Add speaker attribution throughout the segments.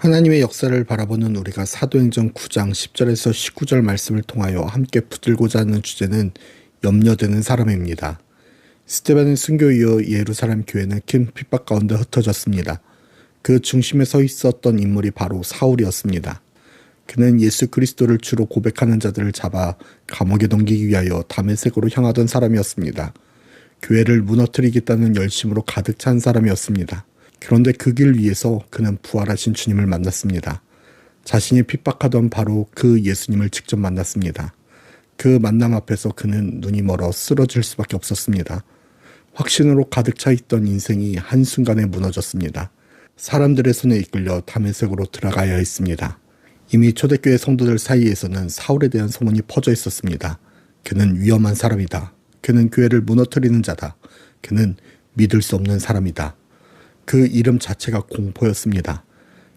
Speaker 1: 하나님의 역사를 바라보는 우리가 사도행전 9장 10절에서 19절 말씀을 통하여 함께 붙들고자 하는 주제는 염려되는 사람입니다. 스데반의 순교 이후 예루살렘 교회는 큰 핍박 가운데 흩어졌습니다. 그 중심에 서 있었던 인물이 바로 사울이었습니다. 그는 예수 그리스도를 주로 고백하는 자들을 잡아 감옥에 넘기기 위하여 다메섹으로 향하던 사람이었습니다. 교회를 무너뜨리겠다는 열심으로 가득 찬 사람이었습니다. 그런데 그 길 위에서 그는 부활하신 주님을 만났습니다. 자신이 핍박하던 바로 그 예수님을 직접 만났습니다. 그 만남 앞에서 그는 눈이 멀어 쓰러질 수밖에 없었습니다. 확신으로 가득 차 있던 인생이 한순간에 무너졌습니다. 사람들의 손에 이끌려 다메섹으로 들어가야 했습니다. 이미 초대교회 성도들 사이에서는 사울에 대한 소문이 퍼져 있었습니다. 그는 위험한 사람이다. 그는 교회를 무너뜨리는 자다. 그는 믿을 수 없는 사람이다. 그 이름 자체가 공포였습니다.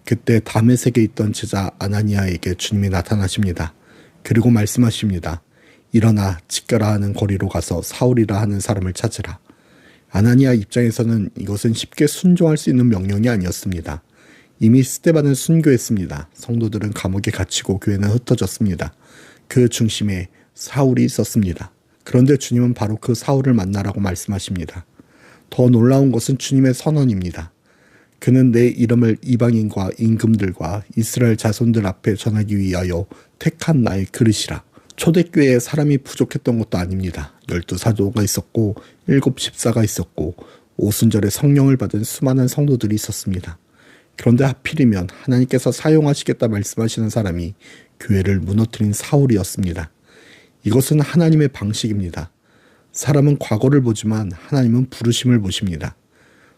Speaker 1: 그때 다메섹에 있던 제자 아나니아에게 주님이 나타나십니다. 그리고 말씀하십니다. 일어나 지가라 하는 거리로 가서 사울이라 하는 사람을 찾으라. 아나니아 입장에서는 이것은 쉽게 순종할 수 있는 명령이 아니었습니다. 이미 스데반은 순교했습니다. 성도들은 감옥에 갇히고 교회는 흩어졌습니다. 그 중심에 사울이 있었습니다. 그런데 주님은 바로 그 사울을 만나라고 말씀하십니다. 더 놀라운 것은 주님의 선언입니다. 그는 내 이름을 이방인과 임금들과 이스라엘 자손들 앞에 전하기 위하여 택한 나의 그릇이라. 초대교회에 사람이 부족했던 것도 아닙니다. 12사도가 있었고 7 집사가 있었고 오순절에 성령을 받은 수많은 성도들이 있었습니다. 그런데 하필이면 하나님께서 사용하시겠다 말씀하시는 사람이 교회를 무너뜨린 사울이었습니다. 이것은 하나님의 방식입니다. 사람은 과거를 보지만 하나님은 부르심을 보십니다.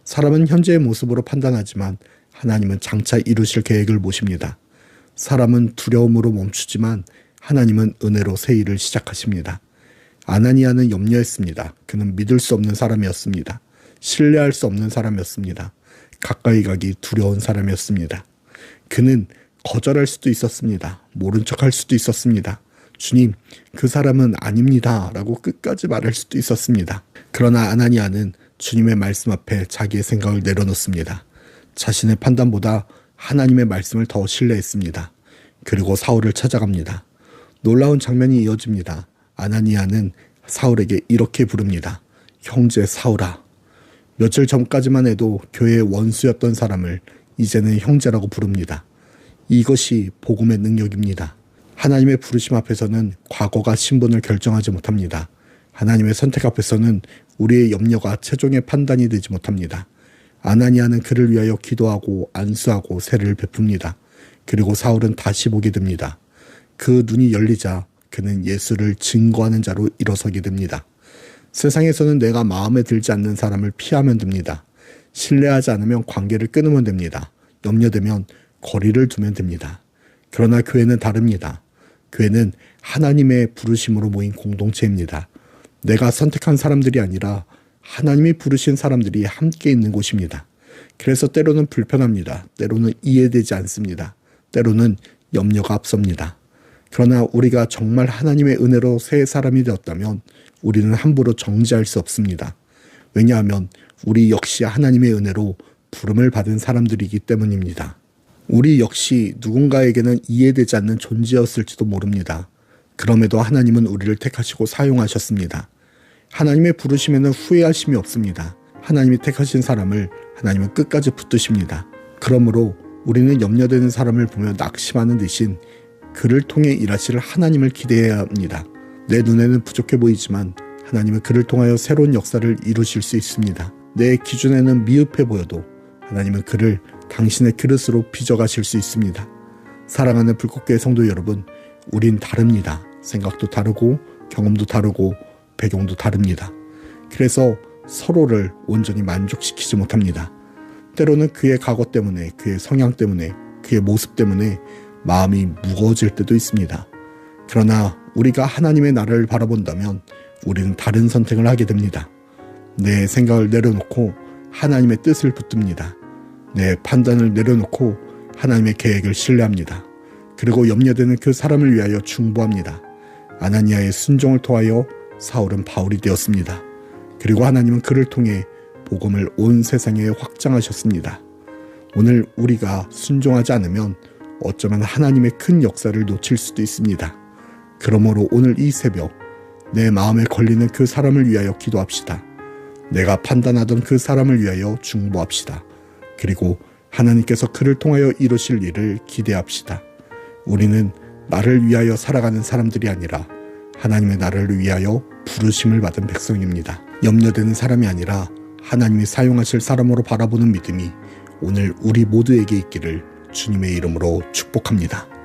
Speaker 1: 사람은 현재의 모습으로 판단하지만 하나님은 장차 이루실 계획을 보십니다. 사람은 두려움으로 멈추지만 하나님은 은혜로 새 일을 시작하십니다. 아나니아는 염려했습니다. 그는 믿을 수 없는 사람이었습니다. 신뢰할 수 없는 사람이었습니다. 가까이 가기 두려운 사람이었습니다. 그는 거절할 수도 있었습니다. 모른 척할 수도 있었습니다. 주님, 그 사람은 아닙니다 라고 끝까지 말할 수도 있었습니다. 그러나 아나니아는 주님의 말씀 앞에 자기의 생각을 내려놓습니다. 자신의 판단보다 하나님의 말씀을 더 신뢰했습니다. 그리고 사울을 찾아갑니다. 놀라운 장면이 이어집니다. 아나니아는 사울에게 이렇게 부릅니다. 형제 사울아. 며칠 전까지만 해도 교회의 원수였던 사람을 이제는 형제라고 부릅니다. 이것이 복음의 능력입니다. 하나님의 부르심 앞에서는 과거가 신분을 결정하지 못합니다. 하나님의 선택 앞에서는 우리의 염려가 최종의 판단이 되지 못합니다. 아나니아는 그를 위하여 기도하고 안수하고 세를 베풉니다. 그리고 사울은 다시 보게 됩니다. 그 눈이 열리자 그는 예수를 증거하는 자로 일어서게 됩니다. 세상에서는 내가 마음에 들지 않는 사람을 피하면 됩니다. 신뢰하지 않으면 관계를 끊으면 됩니다. 염려되면 거리를 두면 됩니다. 그러나 교회는 다릅니다. 교회는 하나님의 부르심으로 모인 공동체입니다. 내가 선택한 사람들이 아니라 하나님이 부르신 사람들이 함께 있는 곳입니다. 그래서 때로는 불편합니다. 때로는 이해되지 않습니다. 때로는 염려가 앞섭니다. 그러나 우리가 정말 하나님의 은혜로 새 사람이 되었다면 우리는 함부로 정지할 수 없습니다. 왜냐하면 우리 역시 하나님의 은혜로 부름을 받은 사람들이기 때문입니다. 우리 역시 누군가에게는 이해되지 않는 존재였을지도 모릅니다. 그럼에도 하나님은 우리를 택하시고 사용하셨습니다. 하나님의 부르심에는 후회하심이 없습니다. 하나님이 택하신 사람을 하나님은 끝까지 붙드십니다. 그러므로 우리는 염려되는 사람을 보며 낙심하는 대신 그를 통해 일하실 하나님을 기대해야 합니다. 내 눈에는 부족해 보이지만 하나님은 그를 통하여 새로운 역사를 이루실 수 있습니다. 내 기준에는 미흡해 보여도 하나님은 그를 당신의 그릇으로 빚어가실 수 있습니다. 사랑하는 불꽃교회 성도 여러분, 우린 다릅니다. 생각도 다르고 경험도 다르고 배경도 다릅니다. 그래서 서로를 온전히 만족시키지 못합니다. 때로는 그의 과거 때문에, 그의 성향 때문에, 그의 모습 때문에 마음이 무거워질 때도 있습니다. 그러나 우리가 하나님의 나라를 바라본다면 우리는 다른 선택을 하게 됩니다. 내 생각을 내려놓고 하나님의 뜻을 붙듭니다. 내 판단을 내려놓고 하나님의 계획을 신뢰합니다. 그리고 염려되는 그 사람을 위하여 중보합니다. 아나니아의 순종을 통하여 사울은 바울이 되었습니다. 그리고 하나님은 그를 통해 복음을 온 세상에 확장하셨습니다. 오늘 우리가 순종하지 않으면 어쩌면 하나님의 큰 역사를 놓칠 수도 있습니다. 그러므로 오늘 이 새벽 내 마음에 걸리는 그 사람을 위하여 기도합시다. 내가 판단하던 그 사람을 위하여 중보합시다. 그리고 하나님께서 그를 통하여 이루실 일을 기대합시다. 우리는 나를 위하여 살아가는 사람들이 아니라 하나님의 나라를 위하여 부르심을 받은 백성입니다. 염려되는 사람이 아니라 하나님이 사용하실 사람으로 바라보는 믿음이 오늘 우리 모두에게 있기를 주님의 이름으로 축복합니다.